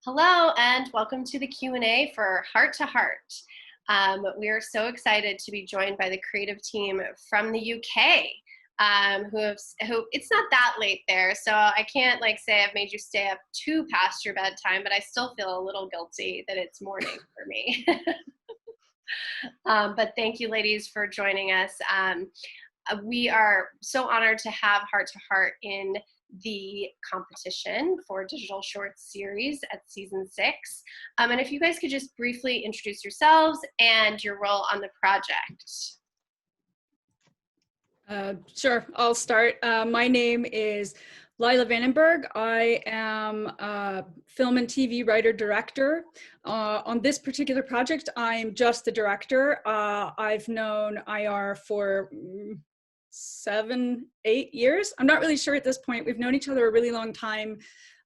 Hello and welcome to the Q&A for Heart to Heart. We are so excited to be joined by the creative team from the UK, who it's not that late there, so I can't say I've made you stay up too past your bedtime, but I still feel a little guilty that it's morning for me. But thank you, ladies, for joining us. We are so honored to have Heart to Heart in the competition for digital shorts series at season 6. And if you guys could just briefly introduce yourselves and your role on the project. Sure, I'll start. My name is Lila Vandenberg. I am a film and TV writer-director. On this particular project, I'm just the director. I've known IR for 7-8 years. I'm not really sure at this point. We've known each other a really long time.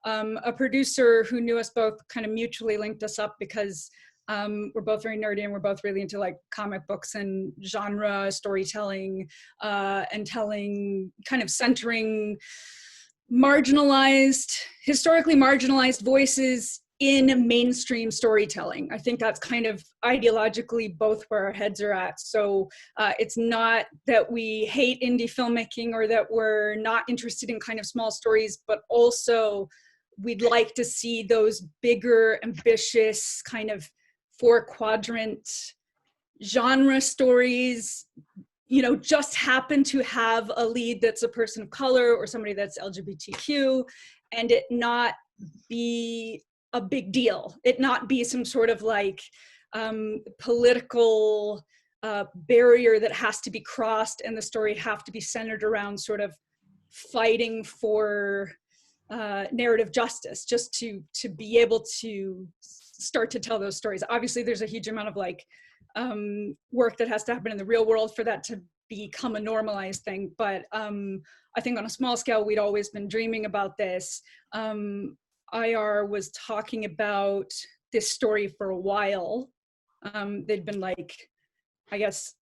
A producer who knew us both kind of mutually linked us up because we're both very nerdy and we're both really into comic books and genre storytelling and telling, kind of centering historically marginalized voices in mainstream storytelling. I think that's kind of ideologically both where our heads are at. So it's not that we hate indie filmmaking or that we're not interested in kind of small stories, but also we'd like to see those bigger, ambitious kind of 4-quadrant genre stories, just happen to have a lead that's a person of color or somebody that's LGBTQ, and it not be a big deal. It not be some sort of political barrier that has to be crossed, and the story have to be centered around sort of fighting for narrative justice, just to be able to start to tell those stories. Obviously, there's a huge amount of work that has to happen in the real world for that to become a normalized thing. But I think on a small scale, we'd always been dreaming about this. IR was talking about this story for a while. They'd been I guess,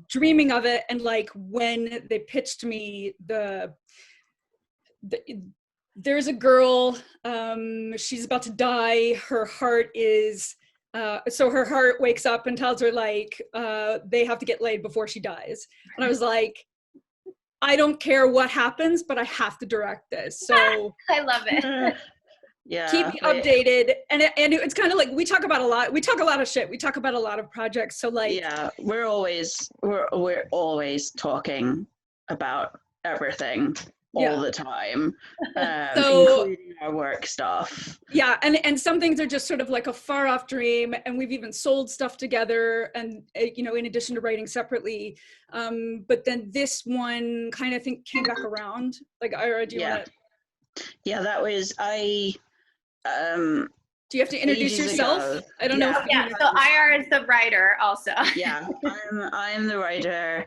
dreaming of it. And when they pitched me there's a girl, she's about to die. Her heart is, so her heart wakes up and tells her they have to get laid before she dies. And I was like, I don't care what happens, but I have to direct this. So I love it. Yeah, keep me updated. And it's kind of we talk about a lot. We talk a lot of shit. We talk about a lot of projects. So yeah, we're always talking about everything all the time, so, including our work stuff. Yeah, and some things are just sort of a far off dream, and we've even sold stuff together, and in addition to writing separately. But then this one kind of came back around. Ira, do you want to? Yeah, that was do you have to introduce yourself? Ago. I don't know. Yeah, so IR is the writer also. Yeah, I'm the writer.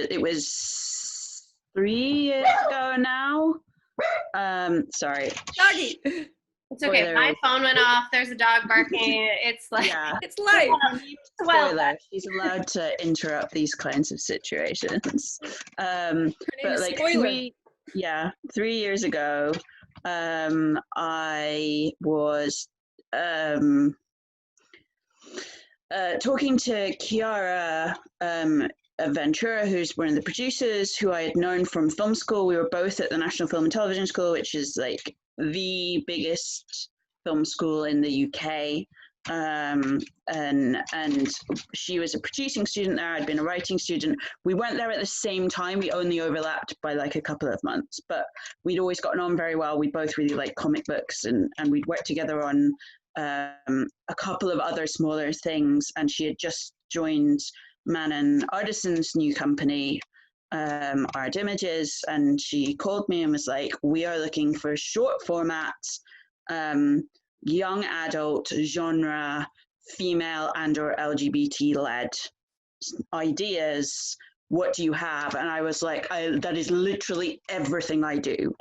It was 3 years ago now. Sorry. Doggy. It's okay. My phone went off. There's a dog barking. It's it's live. Spoiler. She's allowed to interrupt these kinds of situations. But 3 years ago, I was talking to Chiara Ventura, who's one of the producers, who I had known from film school. We were both at the National Film and Television School, which is the biggest film school in the UK. And she was a producing student there. I'd been a writing student. We weren't there at the same time. We only overlapped by a couple of months, but we'd always gotten on very well. We both really liked comic books, and we'd worked together on a couple of other smaller things. And she had just joined Manon Artison's new company, Art Images, and she called me and was like, we are looking for short format, young adult, genre, female and or LGBT led ideas. What do you have? And I was like, that is literally everything I do.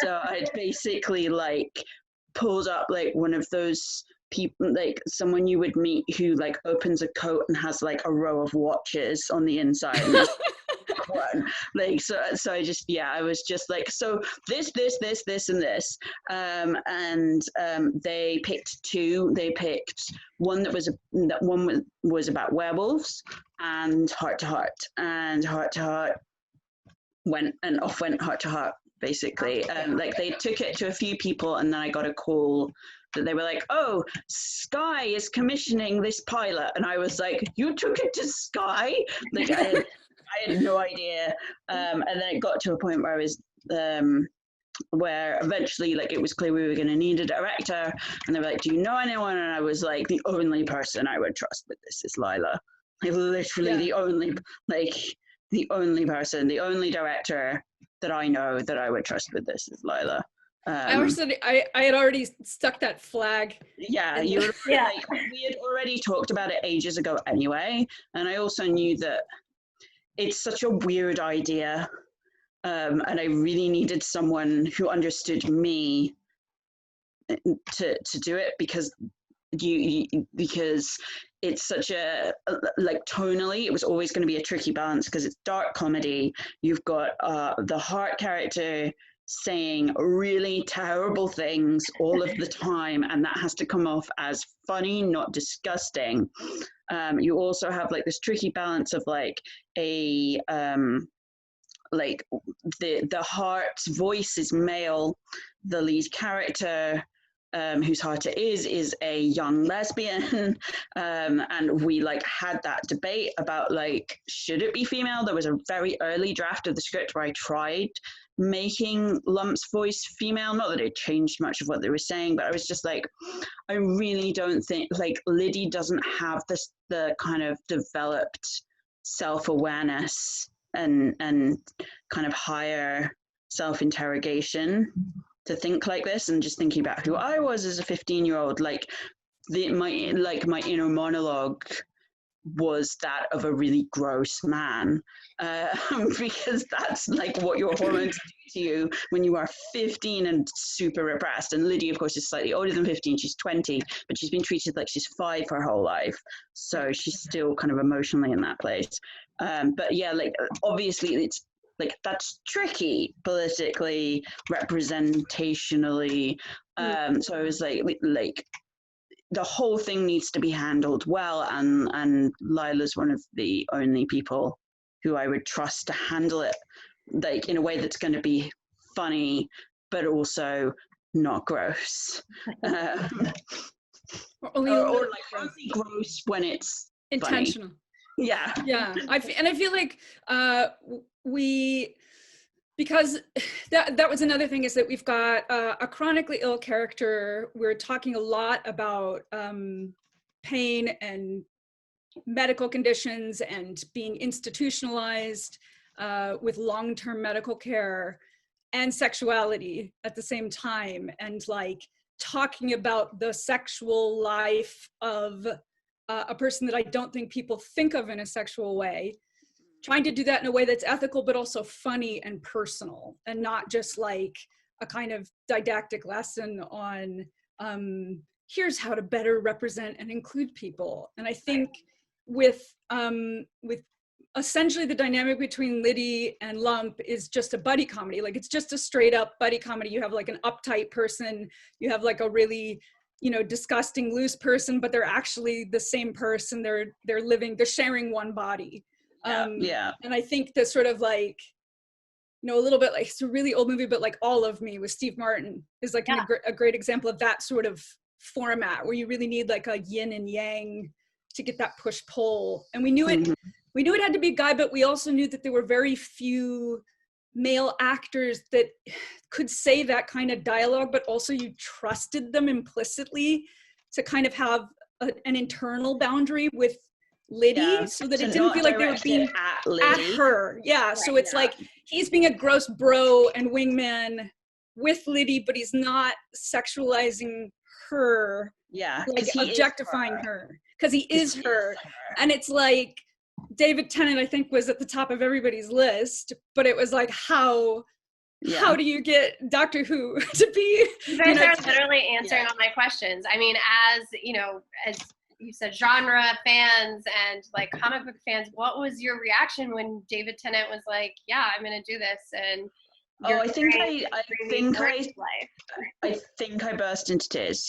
So I'd basically pulled up one of those people, someone you would meet who opens a coat and has a row of watches on the inside and one. Like, so I just, yeah, I was just like, so this, and this. And they picked two. They picked one that was about werewolves, and Heart to Heart. And Heart to Heart went Heart to Heart, basically. Like, they took it to a few people, and then I got a call that they were like, oh, Sky is commissioning this pilot. And I was like, you took it to Sky? Like, I had no idea. And then it got to a point where I was, where eventually, like, it was clear we were going to need a director. And they were like, do you know anyone? And I was like, the only person I would trust with this is Lila. Like, literally the only person, the only director that I know that I would trust with this is Lila. I had already stuck that flag. Yeah, like, we had already talked about it ages ago anyway, and I also knew that it's such a weird idea, and I really needed someone who understood me to do it, because because it's such a, like, tonally it was always going to be a tricky balance, because it's dark comedy. You've got the Heart character saying really terrible things all of the time, and that has to come off as funny, not disgusting. You also have, like, this tricky balance of, like, a like, the Heart's voice is male, the lead character, whose Heart it is a young lesbian, and we, like, had that debate about, like, should it be female. There was a very early draft of the script where I tried making Lump's voice female, not that it changed much of what they were saying, but I was just like, I really don't think, like, Liddy doesn't have the kind of developed self-awareness and kind of higher self-interrogation to think like this. And just thinking about who I was as a 15-year-old, like, my inner monologue was that of a really gross man, because that's, like, what your hormones do to you when you are 15 and super repressed. And Lydia, of course, is slightly older than 15. She's 20, but she's been treated like she's 5 her whole life, so she's still kind of emotionally in that place. But yeah, like, obviously it's, like, that's tricky politically, representationally. So I was like the whole thing needs to be handled well, and Lila's one of the only people who I would trust to handle it, like, in a way that's going to be funny but also not gross, or like only gross when it's intentional. Funny. Yeah. I feel like because that was another thing, is that we've got a chronically ill character. We're talking a lot about pain and medical conditions and being institutionalized with long-term medical care and sexuality at the same time, and, like, talking about the sexual life of a person that I don't think people think of in a sexual way, trying to do that in a way that's ethical, but also funny and personal, and not just like a kind of didactic lesson on here's how to better represent and include people. And I think with essentially the dynamic between Liddy and Lump is just a buddy comedy. Like, it's just a straight up buddy comedy. You have, like, an uptight person, you have, like, a really, you know, disgusting loose person, but they're actually the same person. They're sharing one body. Yeah. And I think the sort of, like, you know, a little bit like, it's a really old movie, but like All of Me with Steve Martin is like a great example of that sort of format, where you really need, like, a yin and yang to get that push pull. And we knew it had to be a guy, but we also knew that there were very few male actors that could say that kind of dialogue, but also you trusted them implicitly to kind of have an internal boundary with Liddy, so that it didn't feel like they were being at her. Yeah, right, so it's like he's being a gross bro and wingman with Liddy, but he's not sexualizing her. Yeah, like objectifying her, because he is her. And it's like David Tennant, I think, was at the top of everybody's list, but it was like, how do you get Doctor Who to be? You guys are literally answering all my questions. I mean, as you know, as you said genre fans and like comic book fans, what was your reaction when David Tennant was like, yeah, I'm going to do this? And I think I burst into tears.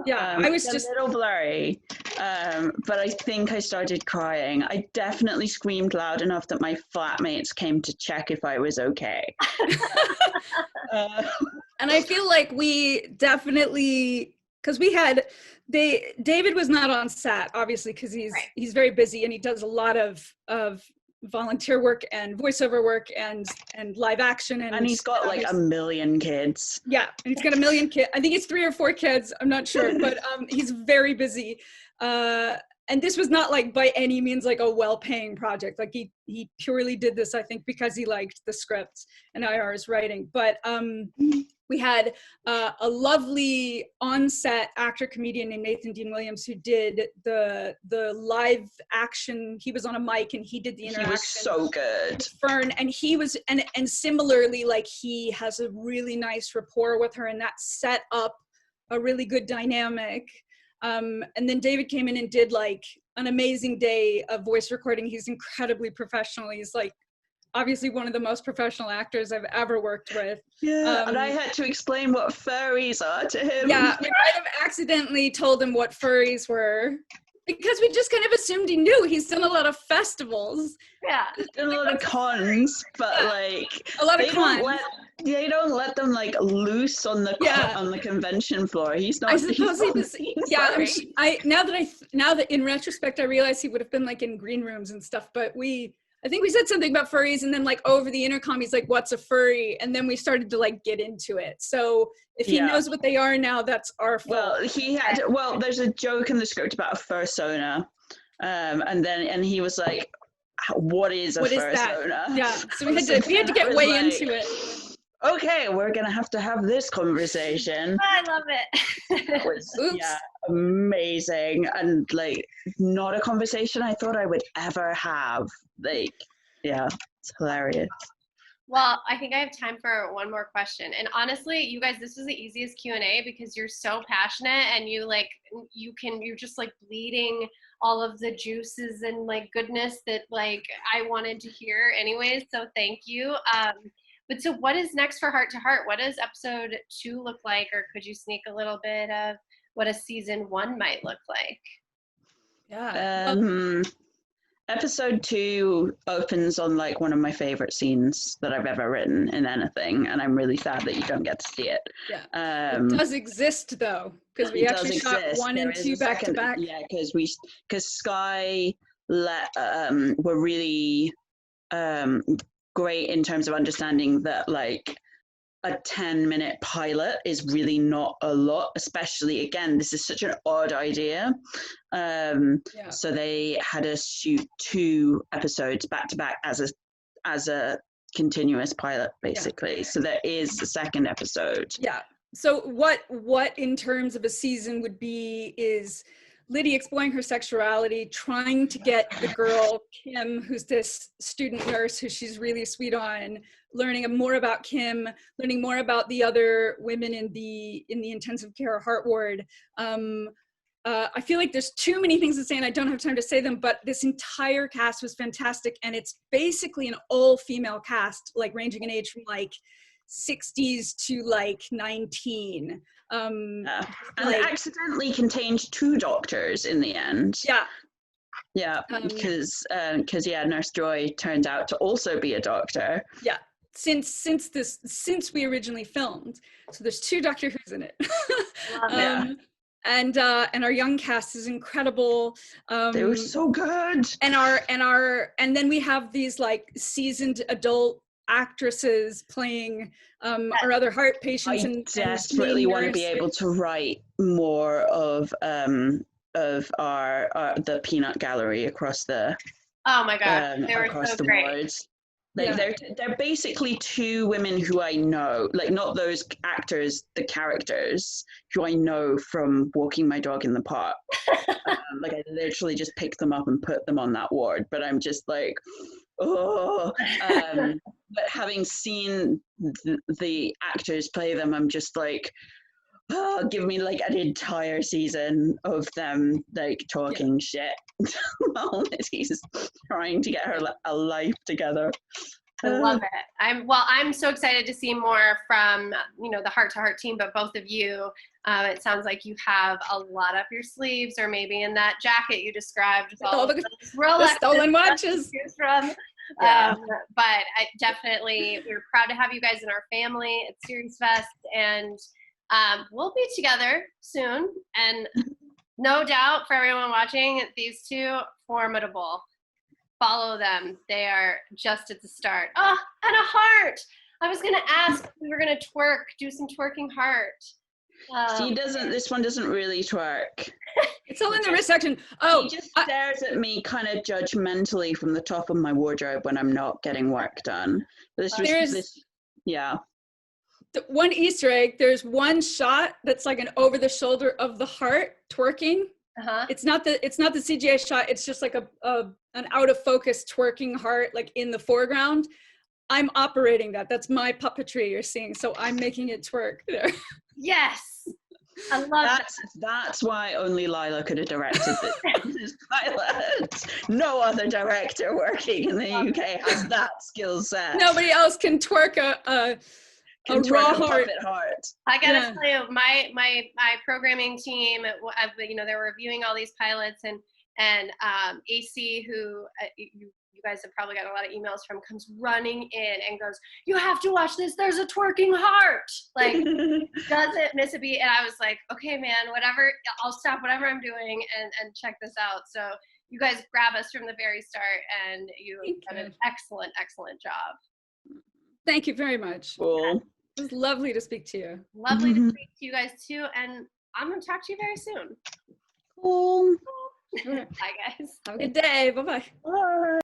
Yeah, I was just a little blurry, but I think I started crying. I definitely screamed loud enough that my flatmates came to check if I was okay. And I feel like we definitely, because David was not on set, obviously, because he's very busy and he does a lot of volunteer work and voiceover work and live action, and he's got like 1 million kids. Yeah, and he's got 1 million kids. I think it's 3 or 4 kids, I'm not sure, but he's very busy. And this was not like by any means like a well-paying project. Like he purely did this, I think, because he liked the script and IR's writing. But we had a lovely on-set actor comedian named Nathan Dean Williams who did the live action. He was on a mic and he did the interaction. He was so good. Fern, and he was and similarly, like, he has a really nice rapport with her, and that set up a really good dynamic. And then David came in and did like an amazing day of voice recording. He's incredibly professional. He's like obviously one of the most professional actors I've ever worked with. Yeah, and I had to explain what furries are to him. Yeah, we might have accidentally told him what furries were because we just kind of assumed he knew. He's done a lot of festivals. Yeah. He's done a lot of cons, but like a lot of cons. They don't let them like loose on the convention floor. He's not. I suppose he was. Yeah, now that in retrospect I realize he would have been like in green rooms and stuff. But I think we said something about furries, and then like over the intercom he's like, "What's a furry?" And then we started to like get into it. So if he knows what they are now, that's our fault. Well, there's a joke in the script about a fursona, and he was like, "What is a fursona?" Yeah, so we had to get way into it. Okay, we're gonna have to have this conversation. I love it. It was amazing, and like not a conversation I thought I would ever have. Like, yeah, it's hilarious. Well, I think I have time for one more question. And honestly, you guys, this was the easiest Q&A because you're so passionate and you're just like bleeding all of the juices and like goodness that like I wanted to hear anyways. So thank you. But so what is next for Heart to Heart? What does episode 2 look like? Or could you sneak a little bit of what a season 1 might look like? Yeah. Episode 2 opens on like one of my favorite scenes that I've ever written in anything, and I'm really sad that you don't get to see it. Yeah. It does exist though, because we actually shot 1 and 2 back to back. Yeah, because Sky were really great in terms of understanding that like a 10-minute pilot is really not a lot, especially again, this is such an odd idea. So they had us shoot 2 episodes back to back as a continuous pilot, basically. So there is a second episode. Yeah. So what in terms of a season would be is Liddy exploring her sexuality, trying to get the girl, Kim, who's this student nurse who she's really sweet on, learning more about Kim, learning more about the other women in the intensive care heart ward. I feel like there's too many things to say and I don't have time to say them, but this entire cast was fantastic, and it's basically an all-female cast, like ranging in age from like 60s to like 19. And it accidentally contained 2 doctors in the end. Yeah, because Nurse Joy turned out to also be a doctor. Yeah, since we originally filmed, so there's 2 Doctor Who's in it. And our young cast is incredible. They were so good. And then we have these like seasoned adult actresses playing our other heart patients. I desperately want to be able to write more of our the peanut gallery across the they were so great. Boards. Like they're basically 2 women who I know, like not those actors, the characters who I know from walking my dog in the park. Like I literally just picked them up and put them on that ward, but I'm just like, oh. But having seen the actors play them, I'm just like, oh, give me like an entire season of them like talking shit while Mitty's trying to get her a life together. I love it. I'm so excited to see more from, the Heart to Heart team, but both of you, it sounds like you have a lot up your sleeves, or maybe in that jacket you described with all the Rolex stolen watches from. Yeah. But we're proud to have you guys in our family at SeriesFest, and we'll be together soon. And no doubt for everyone watching, these two, formidable. Follow them. They are just at the start. Oh, and a heart. I was going to ask if we were going to do some twerking heart. This one doesn't really twerk. It's all in the wrist section. He just stares at me kind of judgmentally from the top of my wardrobe when I'm not getting work done. Yeah. One Easter egg, there's one shot that's like an over the shoulder of the heart twerking. Uh-huh. It's not the CGI shot. It's just like an out of focus twerking heart, like in the foreground. I'm operating that. That's my puppetry you're seeing. So I'm making it twerk there. Yes, I love that. That's why only Lila could have directed this pilot. No other director working in the UK has that skill set. Nobody else can twerk a raw heart. I gotta tell you, my programming team, they're reviewing all these pilots, and AC, who you guys have probably gotten a lot of emails from, comes running in and goes, "You have to watch this. There's a twerking heart." Like, doesn't miss a beat. And I was like, "Okay, man, whatever. I'll stop whatever I'm doing and check this out." So you guys grab us from the very start, and you have done an excellent, excellent job. Thank you very much. Cool. It was lovely to speak to you. Lovely to speak to you guys too, and I'm going to talk to you very soon. Cool. Bye, guys. Have a good day. Bye-bye. Bye.